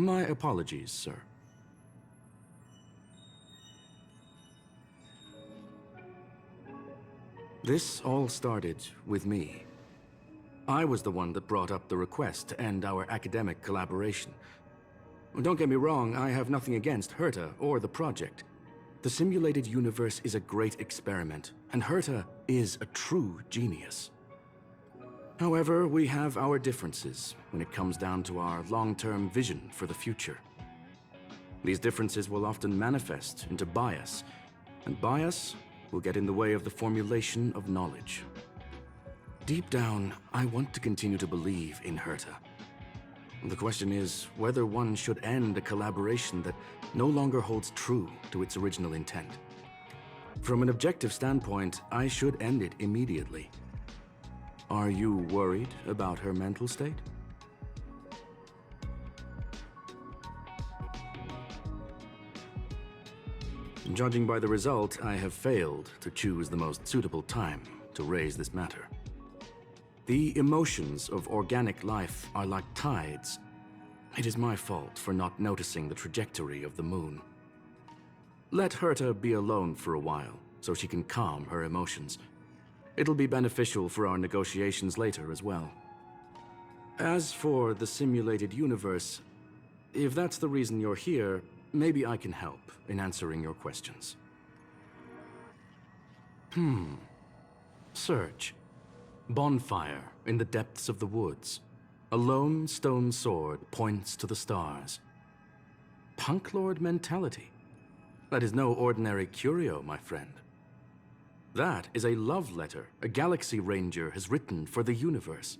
My apologies, sir. This all started with me. I was the one that brought up the request to end our academic collaboration. Don't get me wrong, I have nothing against Herta or the project. The simulated universe is a great experiment, and Herta is a true genius. However, we have our differences when it comes down to our long-term vision for the future. These differences will often manifest into bias, and bias will get in the way of the formulation of knowledge. Deep down, I want to continue to believe in Herta. The question is whether one should end a collaboration that no longer holds true to its original intent. From an objective standpoint, I should end it immediately. Are you worried about her mental state? Judging by the result, I have failed to choose the most suitable time to raise this matter. The emotions of organic life are like tides. It is my fault for not noticing the trajectory of the moon. Let Herta be alone for a while, so she can calm her emotions. It'll be beneficial for our negotiations later as well. As for the simulated universe, if that's the reason you're here, maybe I can help in answering your questions. Search. Bonfire in the depths of the woods. A lone stone sword points to the stars. Punklorde mentality. That is no ordinary curio, my friend. That is a love letter a Galaxy Ranger has written for the universe.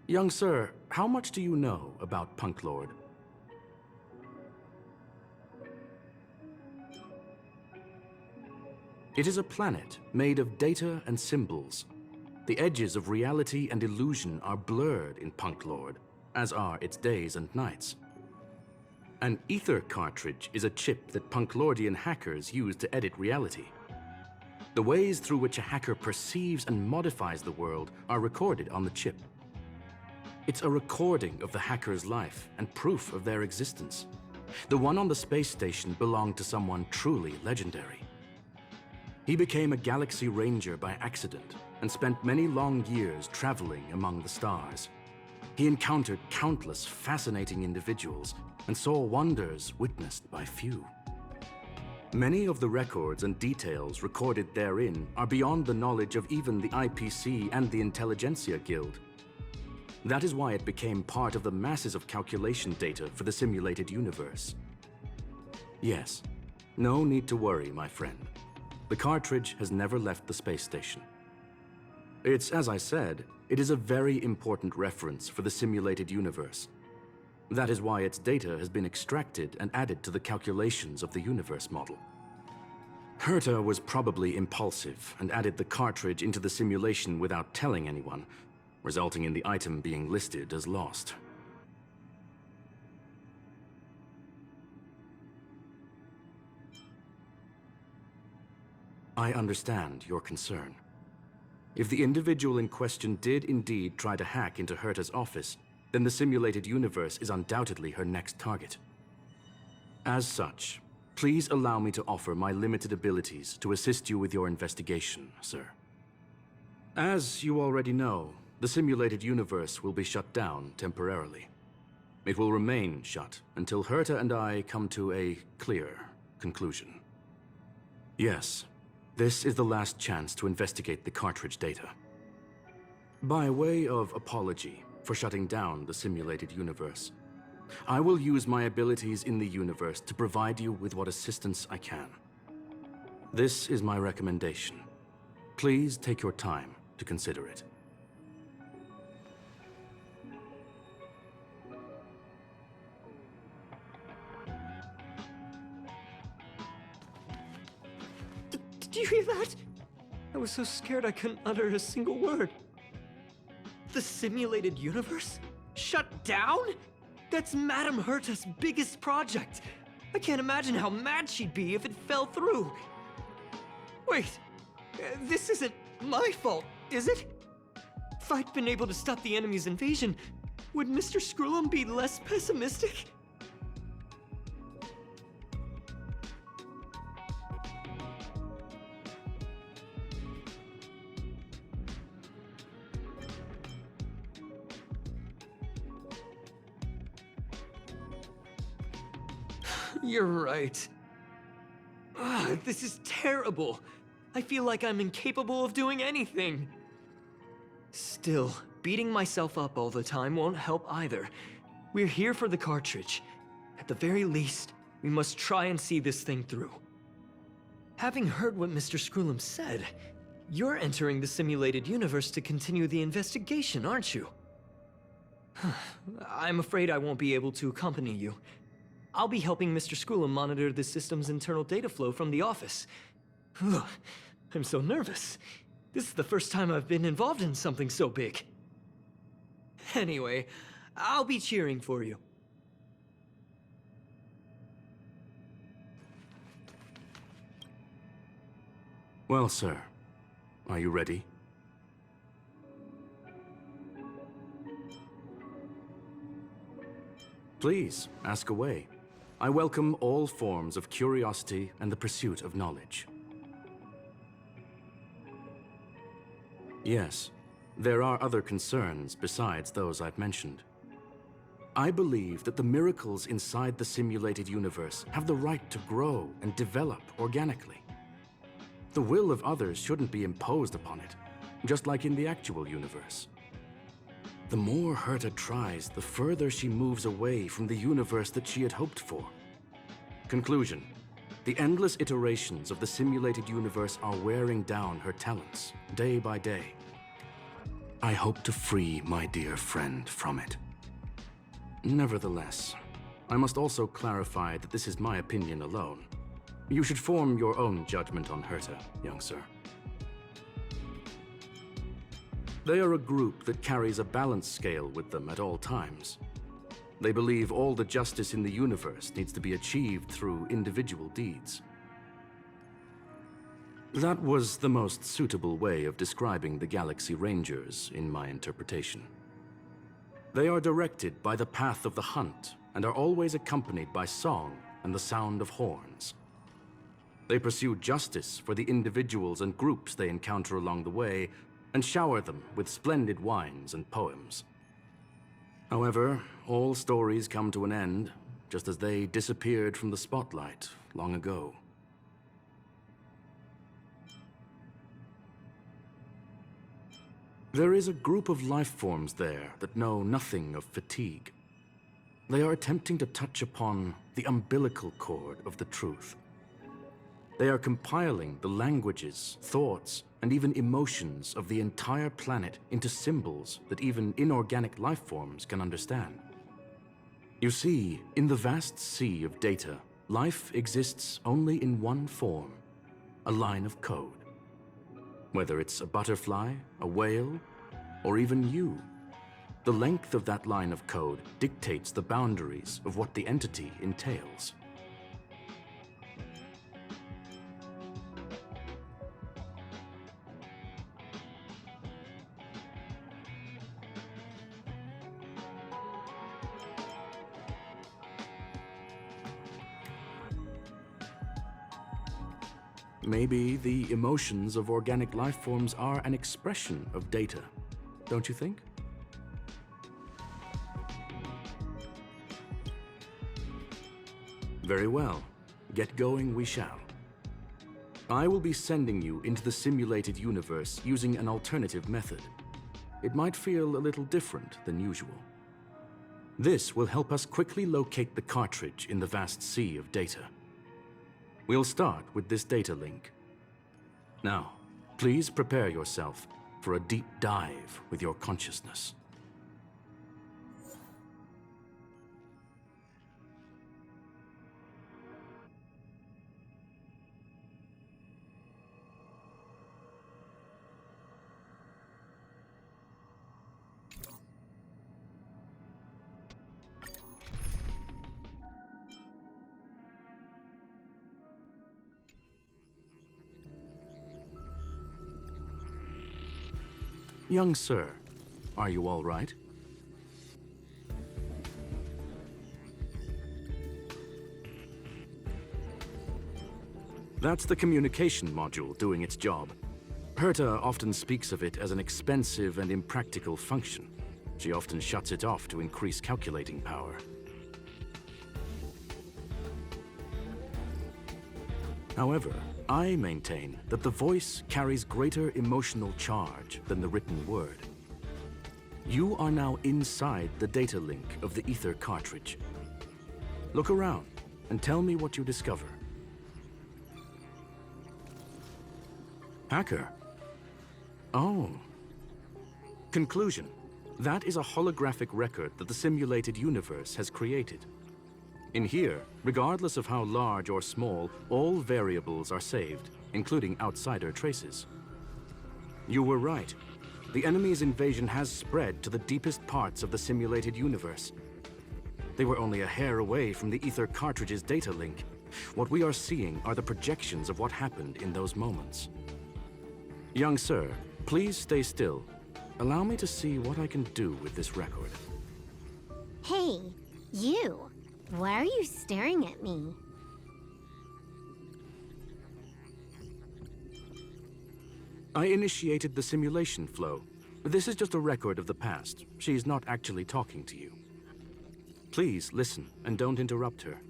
Young sir, how much do you know about Punklorde? It is a planet made of data and symbols. The edges of reality and illusion are blurred in Punklorde, as are its days and nights. An ether cartridge is a chip that Punklordian hackers use to edit reality. The ways through which a hacker perceives and modifies the world are recorded on the chip. It's a recording of the hacker's life and proof of their existence. The one on the space station belonged to someone truly legendary. He became a Galaxy Ranger by accident and spent many long years traveling among the stars. He encountered countless fascinating individuals and saw wonders witnessed by few. Many of the records and details recorded therein are beyond the knowledge of even the IPC and the Intelligentsia Guild. That is why it became part of the masses of calculation data for the simulated universe. Yes, no need to worry, my friend. The cartridge has never left the space station. It's, as I said, it is a very important reference for the simulated universe. That is why its data has been extracted and added to the calculations of the universe model. Herta was probably impulsive and added the cartridge into the simulation without telling anyone, resulting in the item being listed as lost. I understand your concern. If the individual in question did indeed try to hack into Herta's office, then the simulated universe is undoubtedly her next target. As such, please allow me to offer my limited abilities to assist you with your investigation, sir. As you already know, the simulated universe will be shut down temporarily. It will remain shut until Herta and I come to a clear conclusion. Yes. This is the last chance to investigate the cartridge data. By way of apology for shutting down the simulated universe, I will use my abilities in the universe to provide you with what assistance I can. This is my recommendation. Please take your time to consider it. Did you hear that? I was so scared I couldn't utter a single word. The simulated universe? Shut down? That's Madame Herta's biggest project. I can't imagine how mad she'd be if it fell through. Wait, this isn't my fault, is it? If I'd been able to stop the enemy's invasion, would Mr. Skrullum be less pessimistic? You're right. Ugh, this is terrible. I feel like I'm incapable of doing anything. Still, beating myself up all the time won't help either. We're here for the cartridge. At the very least, we must try and see this thing through. Having heard what Mr. Scroolum said, you're entering the simulated universe to continue the investigation, aren't you? I'm afraid I won't be able to accompany you. I'll be helping Mr. Scroolum monitor the system's internal data flow from the office. Ugh, I'm so nervous. This is the first time I've been involved in something so big. Anyway, I'll be cheering for you. Well, sir, are you ready? Please, ask away. I welcome all forms of curiosity and the pursuit of knowledge. Yes, there are other concerns besides those I've mentioned. I believe that the miracles inside the simulated universe have the right to grow and develop organically. The will of others shouldn't be imposed upon it, just like in the actual universe. The more Herta tries, the further she moves away from the universe that she had hoped for. Conclusion: the endless iterations of the simulated universe are wearing down her talents, day by day. I hope to free my dear friend from it. Nevertheless, I must also clarify that this is my opinion alone. You should form your own judgment on Herta, young sir. They are a group that carries a balance scale with them at all times. They believe all the justice in the universe needs to be achieved through individual deeds. That was the most suitable way of describing the Galaxy Rangers, in my interpretation. They are directed by the path of the hunt and are always accompanied by song and the sound of horns. They pursue justice for the individuals and groups they encounter along the way and shower them with splendid wines and poems. However, all stories come to an end, just as they disappeared from the spotlight long ago. There is a group of life forms there that know nothing of fatigue. They are attempting to touch upon the umbilical cord of the truth. They are compiling the languages, thoughts, and even emotions of the entire planet into symbols that even inorganic life forms can understand. You see, in the vast sea of data, life exists only in one form: a line of code. Whether it's a butterfly, a whale, or even you, the length of that line of code dictates the boundaries of what the entity entails. Maybe the emotions of organic life forms are an expression of data, don't you think? Very well. Get going we shall. I will be sending you into the simulated universe using an alternative method. It might feel a little different than usual. This will help us quickly locate the cartridge in the vast sea of data. We'll start with this data link. Now, please prepare yourself for a deep dive with your consciousness. Young sir, are you all right? That's the communication module doing its job. Herta often speaks of it as an expensive and impractical function. She often shuts it off to increase calculating power. However, I maintain that the voice carries greater emotional charge than the written word. You are now inside the data link of the Ether cartridge. Look around and tell me what you discover. Hacker. Oh. Conclusion. That is a holographic record that the simulated universe has created. In here, regardless of how large or small, all variables are saved, including outsider traces. You were right. The enemy's invasion has spread to the deepest parts of the simulated universe. They were only a hair away from the Ether cartridge's data link. What we are seeing are the projections of what happened in those moments. Young sir, please stay still. Allow me to see what I can do with this record. Hey, you! Why are you staring at me? I initiated the simulation flow. This is just a record of the past. She's not actually talking to you. Please listen and don't interrupt her.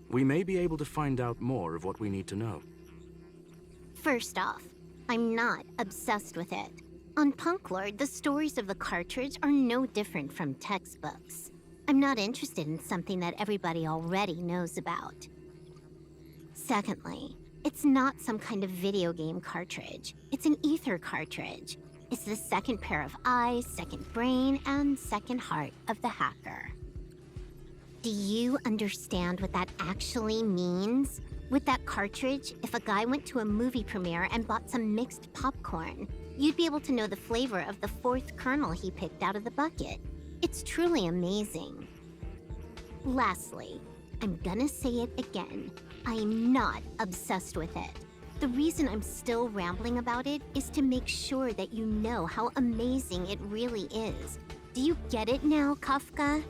We may be able to find out more of what we need to know. First off, I'm not obsessed with it. On Punklorde, the stories of the cartridge are no different from textbooks. I'm not interested in something that everybody already knows about. Secondly, it's not some kind of video game cartridge. It's an Ether cartridge. It's the second pair of eyes, second brain, and second heart of the hacker. Do you understand what that actually means? With that cartridge, if a guy went to a movie premiere and bought some mixed popcorn, you'd be able to know the flavor of the fourth kernel he picked out of the bucket. It's truly amazing. Lastly, I'm gonna say it again. I am not obsessed with it. The reason I'm still rambling about it is to make sure that you know how amazing it really is. Do you get it now, Kafka?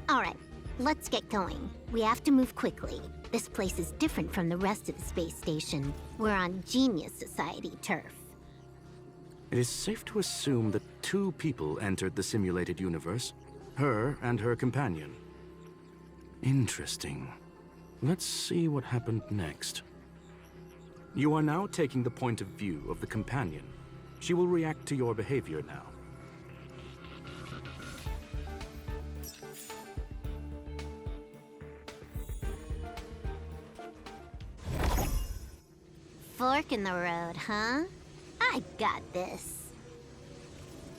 Alright, let's get going. We have to move quickly. This place is different from the rest of the space station. We're on Genius Society turf. It is safe to assume that two people entered the simulated universe, her and her companion. Interesting. Let's see what happened next. You are now taking the point of view of the companion. She will react to your behavior now. Fork in the road, huh? I got this.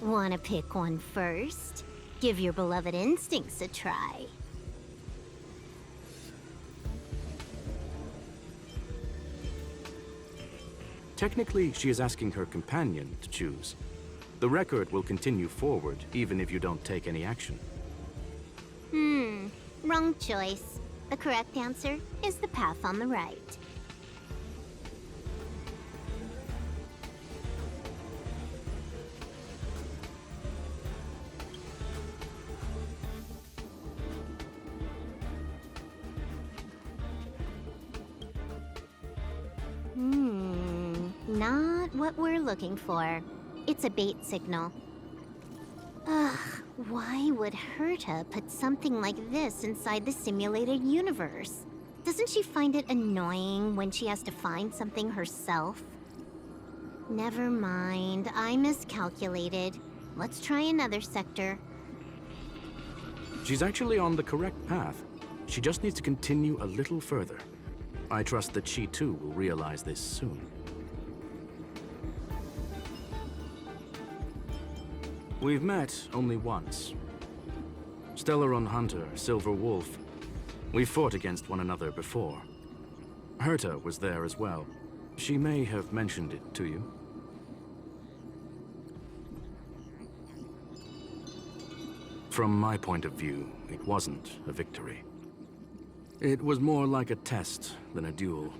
Wanna pick one first? Give your beloved instincts a try. Technically, she is asking her companion to choose. The record will continue forward, even if you don't take any action. Wrong choice. The correct answer is the path on the right. Not what we're looking for. It's a bait signal. Ugh, why would Herta put something like this inside the simulated universe? Doesn't she find it annoying when she has to find something herself? Never mind, I miscalculated. Let's try another sector. She's actually on the correct path. She just needs to continue a little further. I trust that she too will realize this soon. We've met only once. Stellaron Hunter, Silver Wolf. We fought against one another before. Herta was there as well. She may have mentioned it to you. From my point of view, it wasn't a victory. It was more like a test than a duel.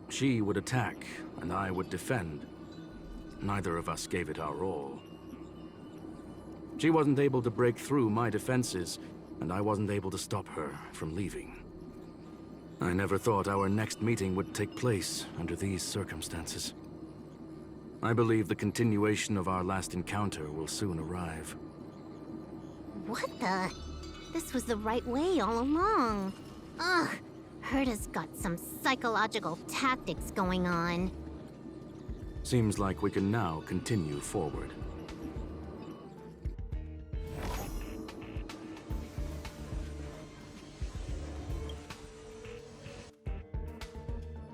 She would attack, and I would defend. Neither of us gave it our all. She wasn't able to break through my defenses, and I wasn't able to stop her from leaving. I never thought our next meeting would take place under these circumstances. I believe the continuation of our last encounter will soon arrive. What the? This was the right way all along. Ugh, Herta's got some psychological tactics going on. Seems like we can now continue forward.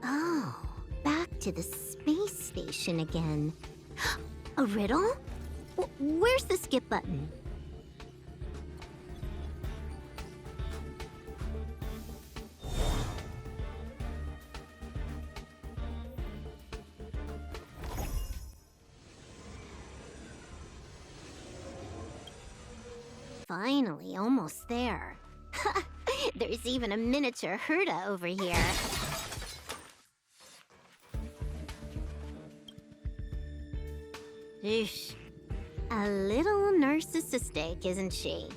Oh, back to the space station again. A riddle? Where's the skip button? Finally, almost there. There's even a miniature Herta over here. Eesh. A little narcissistic, isn't she?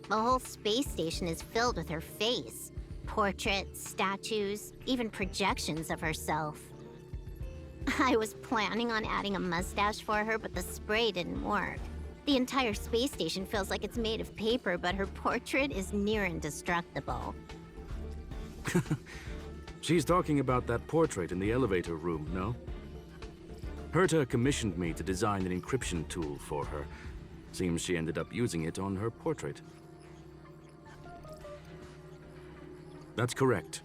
The whole space station is filled with her face. Portraits, statues, even projections of herself. I was planning on adding a mustache for her, but the spray didn't work. The entire space station feels like it's made of paper, but her portrait is near indestructible. She's talking about that portrait in the elevator room, no? Herta commissioned me to design an encryption tool for her. Seems she ended up using it on her portrait. That's correct.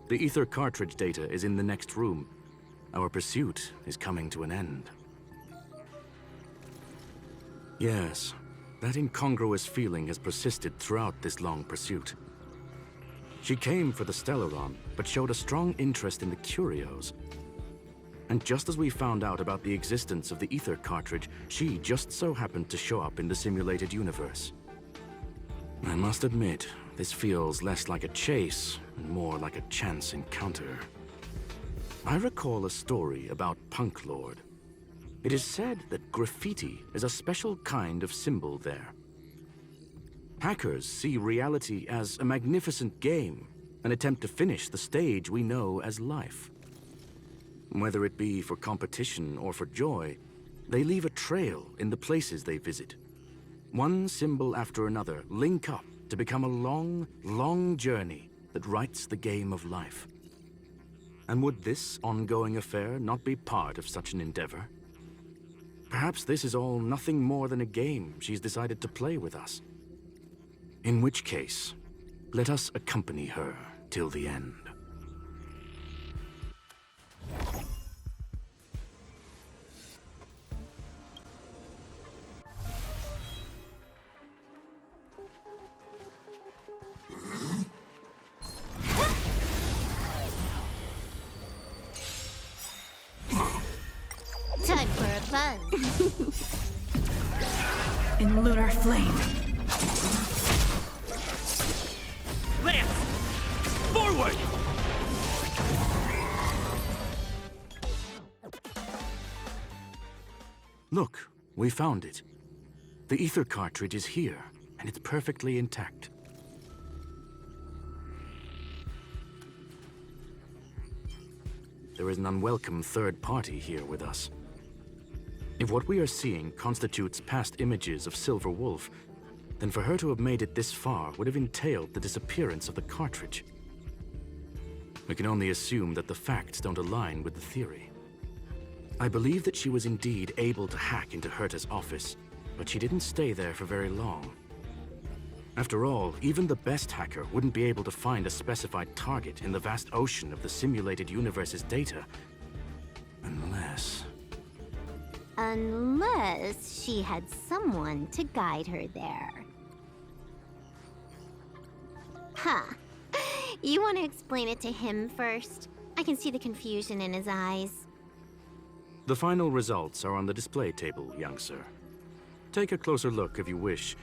The ether cartridge data is in the next room. Our pursuit is coming to an end. Yes, that incongruous feeling has persisted throughout this long pursuit. She came for the Stellaron, but showed a strong interest in the curios. And just as we found out about the existence of the ether cartridge, she just so happened to show up in the simulated universe. I must admit, this feels less like a chase and more like a chance encounter. I recall a story about Punklorde. It is said that graffiti is a special kind of symbol there. Hackers see reality as a magnificent game, an attempt to finish the stage we know as life. Whether it be for competition or for joy, they leave a trail in the places they visit. One symbol after another link up to become a long, long journey that writes the game of life. And would this ongoing affair not be part of such an endeavor? Perhaps this is all nothing more than a game she's decided to play with us. In which case, let us accompany her till the end. Time for a buzz. In lunar flame. Lance! Forward! Look, we found it. The ether cartridge is here, and it's perfectly intact. There is an unwelcome third party here with us. If what we are seeing constitutes past images of Silver Wolf, then for her to have made it this far would have entailed the disappearance of the cartridge. We can only assume that the facts don't align with the theory. I believe that she was indeed able to hack into Herta's office, but she didn't stay there for very long. After all, even the best hacker wouldn't be able to find a specified target in the vast ocean of the simulated universe's data. Unless she had someone to guide her there. Huh. You want to explain it to him first? I can see the confusion in his eyes. The final results are on the display table, young sir. Take a closer look if you wish.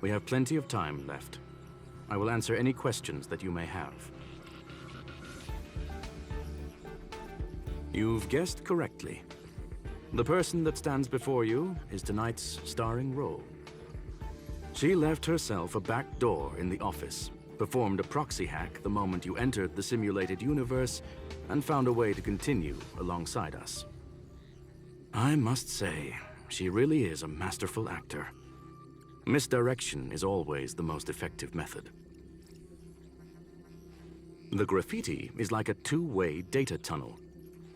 We have plenty of time left. I will answer any questions that you may have. You've guessed correctly. The person that stands before you is tonight's starring role. She left herself a back door in the office, performed a proxy hack the moment you entered the simulated universe, and found a way to continue alongside us. I must say, she really is a masterful actor. Misdirection is always the most effective method. The graffiti is like a two-way data tunnel.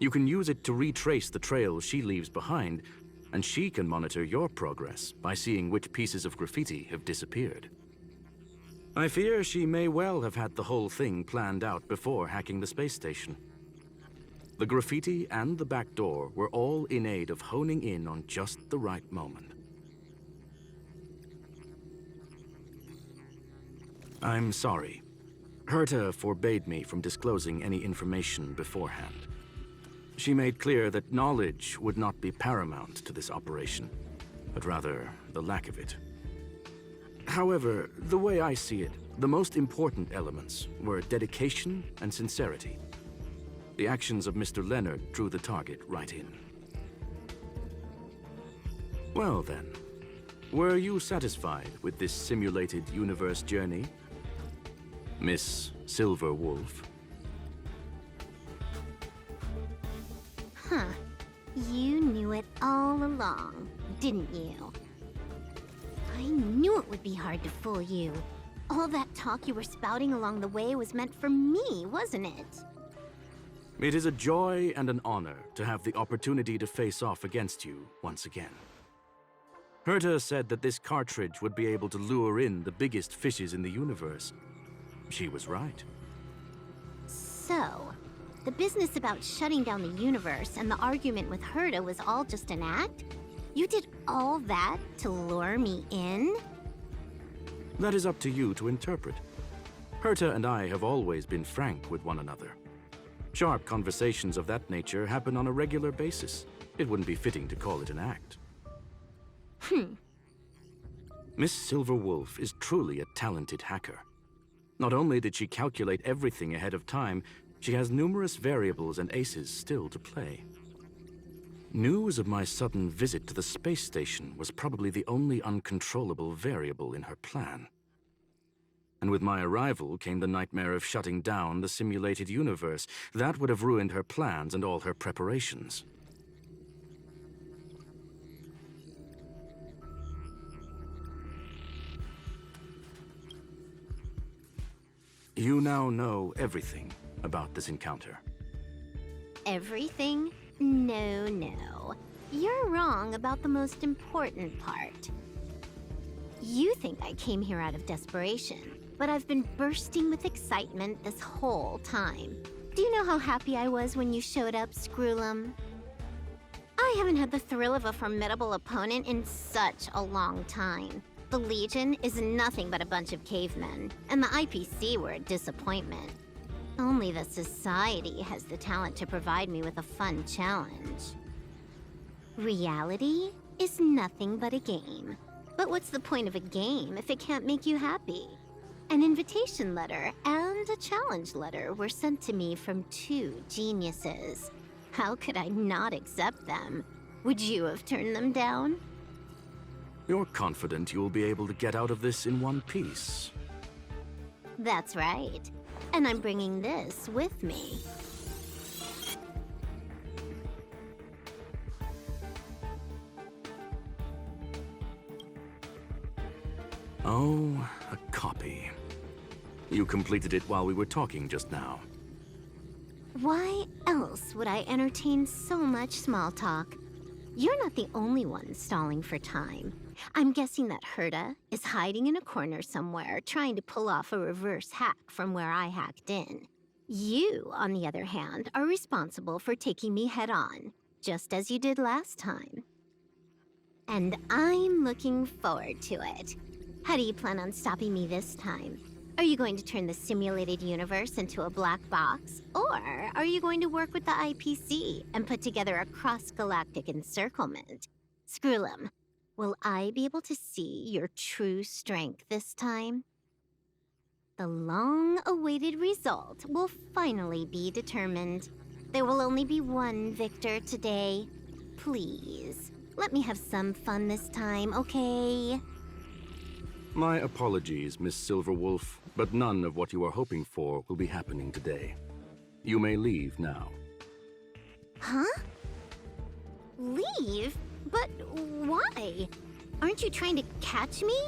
You can use it to retrace the trail she leaves behind, and she can monitor your progress by seeing which pieces of graffiti have disappeared. I fear she may well have had the whole thing planned out before hacking the space station. The graffiti and the back door were all in aid of honing in on just the right moment. I'm sorry. Herta forbade me from disclosing any information beforehand. She made clear that knowledge would not be paramount to this operation, but rather the lack of it. However, the way I see it, the most important elements were dedication and sincerity. The actions of Mr. Leonard drew the target right in. Well then, were you satisfied with this simulated universe journey, Miss Silver Wolf? Huh. You knew it all along, didn't you? I knew it would be hard to fool you. All that talk you were spouting along the way was meant for me, wasn't it? It is a joy and an honor to have the opportunity to face off against you once again. Herta said that this cartridge would be able to lure in the biggest fishes in the universe. She was right. So, the business about shutting down the universe and the argument with Herta was all just an act? You did all that to lure me in? That is up to you to interpret. Herta and I have always been frank with one another. Sharp conversations of that nature happen on a regular basis. It wouldn't be fitting to call it an act. Miss Silver Wolf is truly a talented hacker. Not only did she calculate everything ahead of time, she has numerous variables and aces still to play. News of my sudden visit to the space station was probably the only uncontrollable variable in her plan. And with my arrival came the nightmare of shutting down the simulated universe. That would have ruined her plans and all her preparations. You now know everything about this encounter. Everything? No. You're wrong about the most important part. You think I came here out of desperation, but I've been bursting with excitement this whole time. Do you know how happy I was when you showed up, Screwlum? I haven't had the thrill of a formidable opponent in such a long time. The Legion is nothing but a bunch of cavemen, and the IPC were a disappointment. Only the Society has the talent to provide me with a fun challenge. Reality is nothing but a game. But what's the point of a game if it can't make you happy? An invitation letter and a challenge letter were sent to me from two geniuses. How could I not accept them? Would you have turned them down? You're confident you'll be able to get out of this in one piece. That's right. And I'm bringing this with me. Oh, a copy. You completed it while we were talking just now. Why else would I entertain so much small talk? You're not the only one stalling for time. I'm guessing that Herta is hiding in a corner somewhere, trying to pull off a reverse hack from where I hacked in. You, on the other hand, are responsible for taking me head-on, just as you did last time. And I'm looking forward to it. How do you plan on stopping me this time? Are you going to turn the simulated universe into a black box? Or are you going to work with the IPC and put together a cross-galactic encirclement? Screwlum, will I be able to see your true strength this time? The long-awaited result will finally be determined. There will only be one victor today. Please, let me have some fun this time, okay? My apologies, Miss Silverwolf, but none of what you are hoping for will be happening today. You may leave now. Huh? Leave? But why? Aren't you trying to catch me?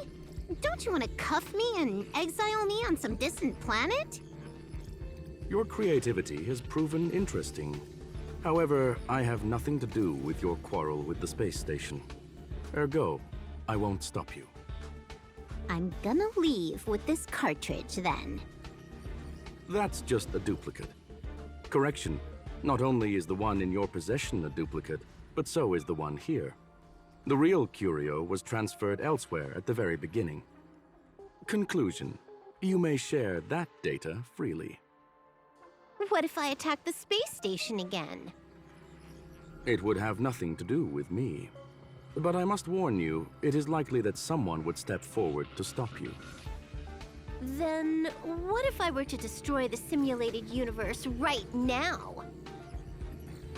Don't you want to cuff me and exile me on some distant planet? Your creativity has proven interesting. However, I have nothing to do with your quarrel with the space station. Ergo, I won't stop you. I'm gonna leave with this cartridge then. That's just a duplicate. Correction, not only is the one in your possession a duplicate, but so is the one here. The real curio was transferred elsewhere at the very beginning. Conclusion, you may share that data freely. What if I attack the space station again? It would have nothing to do with me. But I must warn you, it is likely that someone would step forward to stop you. Then what if I were to destroy the simulated universe right now?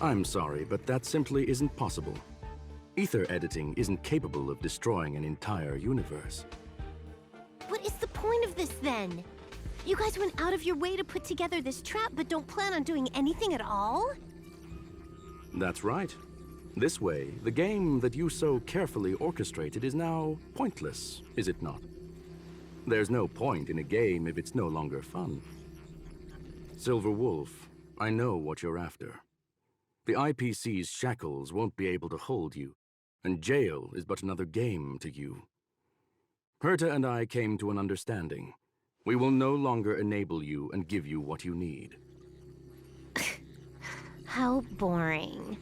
I'm sorry, but that simply isn't possible. Ether editing isn't capable of destroying an entire universe. What is the point of this then? You guys went out of your way to put together this trap, but don't plan on doing anything at all? That's right. This way, the game that you so carefully orchestrated is now pointless, is it not? There's no point in a game if it's no longer fun. Silver Wolf, I know what you're after. The IPC's shackles won't be able to hold you, and jail is but another game to you. Herta and I came to an understanding. We will no longer enable you and give you what you need. How boring.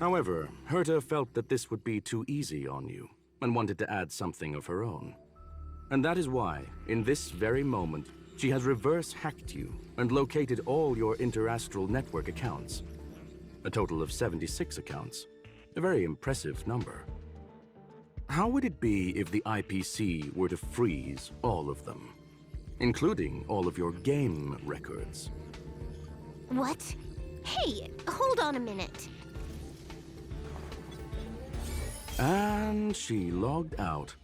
However, Herta felt that this would be too easy on you, and wanted to add something of her own. And that is why, in this very moment, she has reverse-hacked you and located all your interastral network accounts. A total of 76 accounts. A very impressive number. How would it be if the IPC were to freeze all of them, including all of your game records? What? Hey, hold on a minute. And she logged out.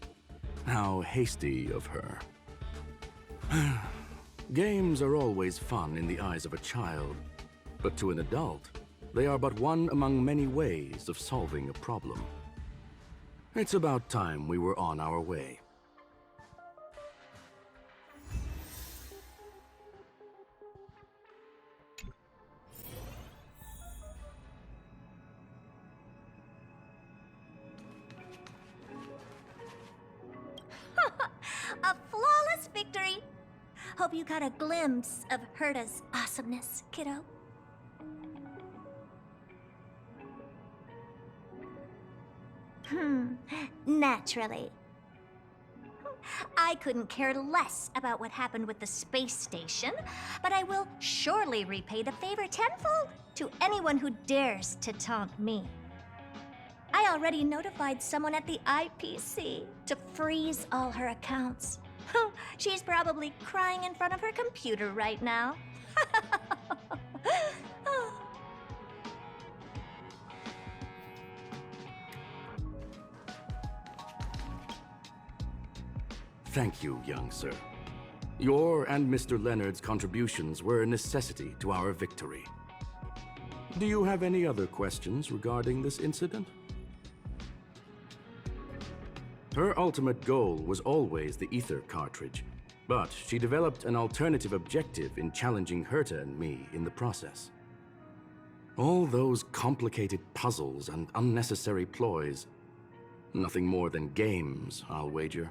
How hasty of her. Games are always fun in the eyes of a child, but to an adult, they are but one among many ways of solving a problem. It's about time we were on our way. A flawless victory! Hope you got a glimpse of Herta's awesomeness, kiddo. Naturally. I couldn't care less about what happened with the space station, but I will surely repay the favor tenfold to anyone who dares to taunt me. I already notified someone at the IPC to freeze all her accounts. She's probably crying in front of her computer right now. Thank you, young sir. Your and Mr. Leonard's contributions were a necessity to our victory. Do you have any other questions regarding this incident? Her ultimate goal was always the ether cartridge, but she developed an alternative objective in challenging Herta and me in the process. All those complicated puzzles and unnecessary ploys, nothing more than games, I'll wager.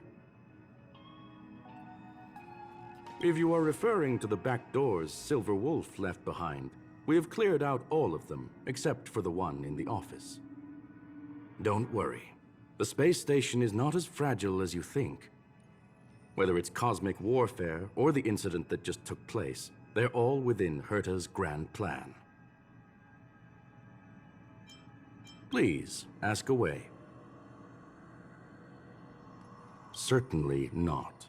If you are referring to the back doors Silver Wolf left behind, we have cleared out all of them, except for the one in the office. Don't worry. The space station is not as fragile as you think. Whether it's cosmic warfare or the incident that just took place, they're all within Herta's grand plan. Please, ask away. Certainly not.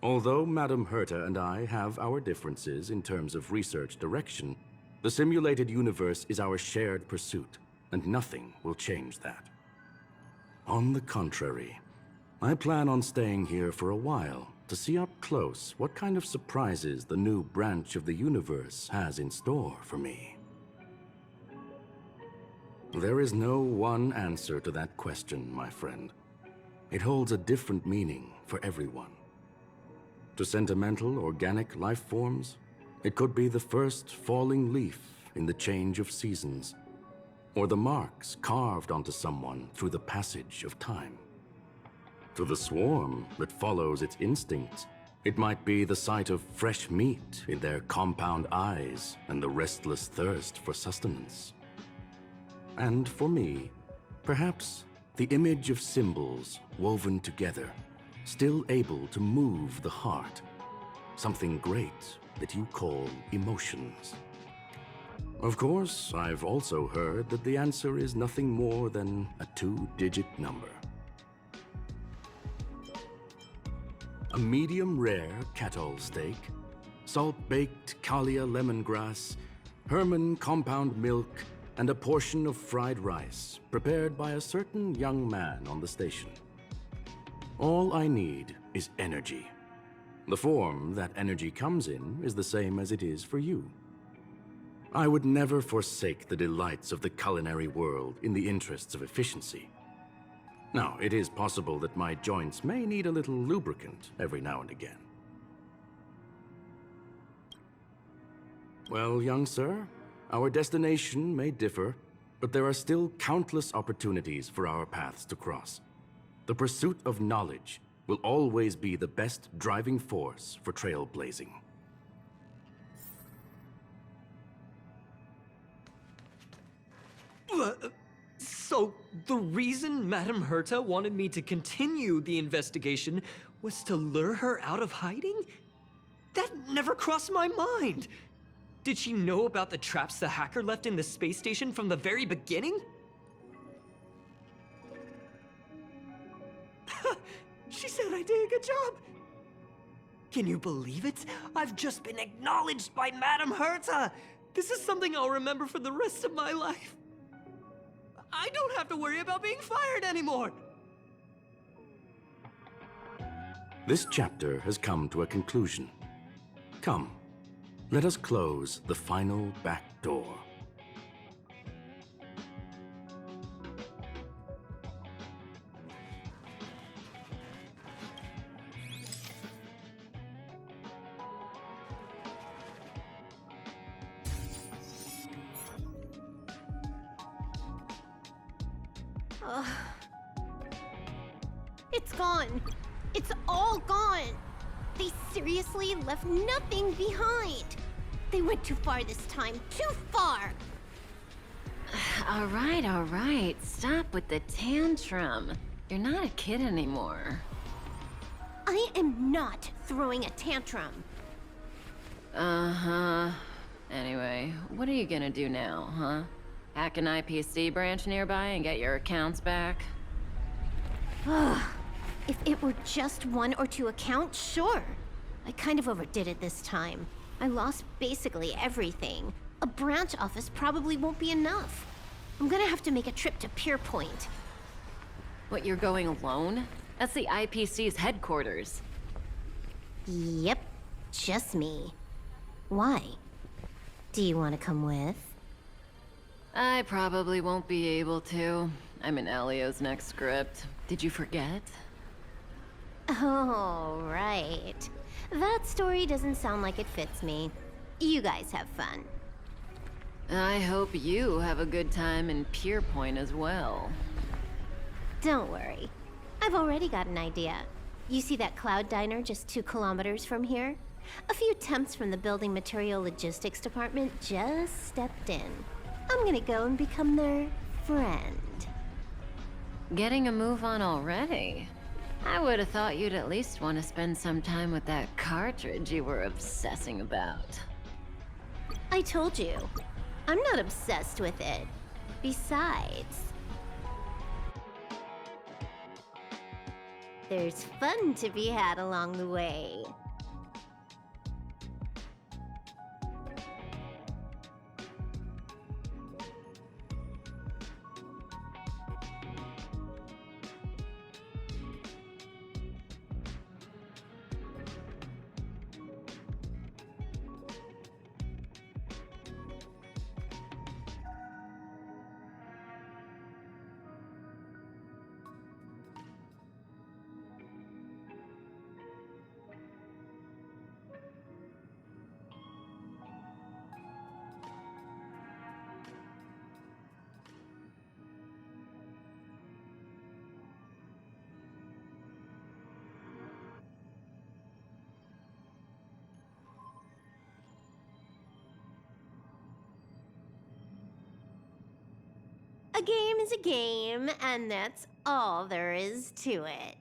Although Madame Herta and I have our differences in terms of research direction, the simulated universe is our shared pursuit, and nothing will change that. On the contrary, I plan on staying here for a while to see up close what kind of surprises the new branch of the universe has in store for me. There is no one answer to that question, my friend. It holds a different meaning for everyone. To sentimental, organic life forms, It could be the first falling leaf in the change of seasons, or the marks carved onto someone through the passage of time. To the swarm that follows its instincts, it might be the sight of fresh meat in their compound eyes and the restless thirst for sustenance. And for me, perhaps the image of symbols woven together, still able to move the heart, something great that you call emotions. Of course, I've also heard that the answer is nothing more than a 2-digit number. A medium rare cattle steak, salt-baked Kalia lemongrass, Herman compound milk, and a portion of fried rice prepared by a certain young man on the station. All I need is energy. The form that energy comes in is the same as it is for you. I would never forsake the delights of the culinary world in the interests of efficiency. Now, it is possible that my joints may need a little lubricant every now and again. Well, young sir, our destination may differ, but there are still countless opportunities for our paths to cross. The pursuit of knowledge will always be the best driving force for trailblazing. So, the reason Madame Herta wanted me to continue the investigation was to lure her out of hiding? That never crossed my mind! Did she know about the traps the hacker left in the space station from the very beginning? She said I did a good job! Can you believe it? I've just been acknowledged by Madame Herta! This is something I'll remember for the rest of my life. I don't have to worry about being fired anymore! This chapter has come to a conclusion. Come, let us close the final back door. It's gone. It's all gone. They seriously left nothing behind. They went too far this time. Too far. All right. Stop with the tantrum. You're not a kid anymore. I am not throwing a tantrum. Uh-huh. Anyway, what are you gonna do now, huh? Hack an IPC branch nearby and get your accounts back? If it were just 1 or 2 accounts, sure. I kind of overdid it this time. I lost basically everything. A branch office probably won't be enough. I'm gonna have to make a trip to Pier Point. What, you're going alone? That's the IPC's headquarters. Yep, just me. Why? Do you want to come with? I probably won't be able to. I'm in Elio's next script. Did you forget? Oh, right. That story doesn't sound like it fits me. You guys have fun. I hope you have a good time in Pier Point as well. Don't worry. I've already got an idea. You see that cloud diner just 2 kilometers from here? A few temps from the building material logistics department just stepped in. I'm gonna go and become their friend. Getting a move on already? I would have thought you'd at least want to spend some time with that cartridge you were obsessing about. I told you. I'm not obsessed with it. Besides, there's fun to be had along the way. game is a game, and that's all there is to it.